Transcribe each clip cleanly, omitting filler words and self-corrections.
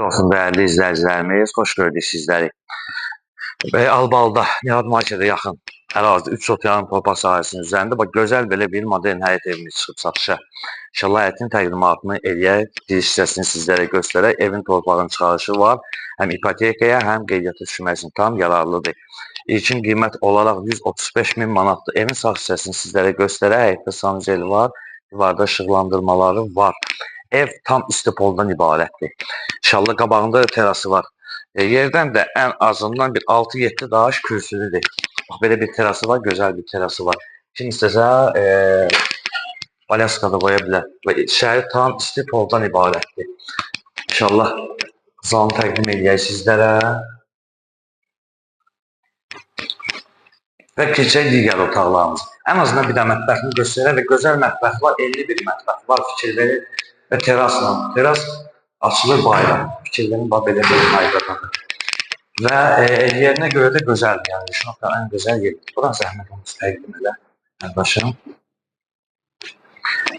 Olsun değerli izləyicilərimiz, xoş gördük sizləri. Və Albalıda, Nihat Marketə yaxın ərazidə 3 sot yarım torpaq sahəsinin üzərində gözəl belə bir modern həyət evimiz çıxıb satışa. İnşallah həyətin təqdimatını eləyək, giriş hissəsini sizlərə göstərək. Evin torpağının çıxarışı var. Həm ipotekaya, həm qeydiyyata düşmək üçün tam yararlıdır. İlkin qiymət olaraq 135 min manatdır. Evin sağ hissəsini sizlərə göstərək. Həyətdə sancel var, divarda işıqlandırmaları var. Ev tam istipoldan ibarətdir. İnşallah qabağında terası var. Yerdən də ən azından bir 6-7 daş kürsülüdür. Belə bir terası var, gözəl bir terası var. Kim istəsə balyaska da qoya bilər. Və şəhər tam istipoldan ibarətdir. İnşallah zalını təqdim edəcək sizlərə. Və keçək digər otaqlarımız. Ən azından bir də mətbəxini göstərək və gözəl mətbəx var, 51 mətbəx var, fikir verir və terasla. Teras açılır bayra. Fikirlərin var, belə bir maydadır. Və yerinə görə də gözəldir. Yəni, Şinokda ən gözəl yerdir. Buradan zəhmət olması təqdim elə, qardaşım.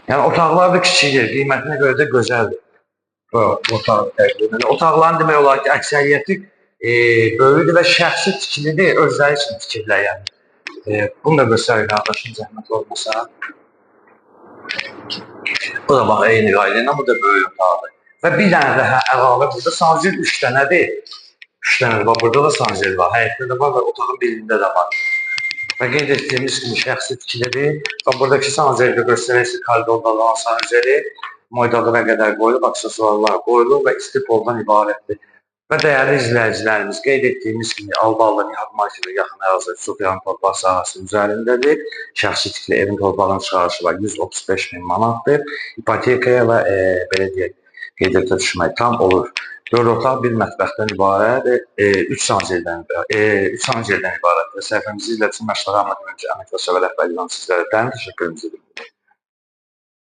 Yəni, otaqlar da kiçikdir, qiymətinə görə də gözəldir. Bu otağı təqdim elə. Otaqların demək olar ki, əksəriyyəti böyüdür və şəxsi tikilidir, özləri üçün tikirlər yəni. Bunu da göstərir qardaşım, zəhmət olmasa. Bu da bax, eyni qaydayla, bu da böyük otaqdır. Və bir dənə də əlavə burada sancel 3 dənədir. 3 dənədir, bax, burada da sancel var, həyətdə də var və otağın birində də var. Və qeyd etdiyimiz kimi şəxsi tikilidir. Və buradakı sanceli göstərək, koridorda olan sanceli, moydadına qədər qoyulub, aksesuarlar qoyulub və istipoldan ibarətdir. Və dəyərli izləyicilərimiz, qeyd etdiyimiz kimi Albalıda Nihat Marketə yaxın ərazidə Sofiyan torpaq sahəsinin üzərindədir. Şəxsi tikili evin torpağının çıxarışı var, 135 min manatdır. İpotekaya və belə deyək, qeydiyyata düşmək tam olur. 4 otaq, bir mətbəxdən ibarət, 3 sancildən ibarət. Və səhifəmizi izlədiyiniz üçün məşğul olmadan öncə əmək və səvə rəhbərliyindən sizlərə təşəkkürümüzü bildirik.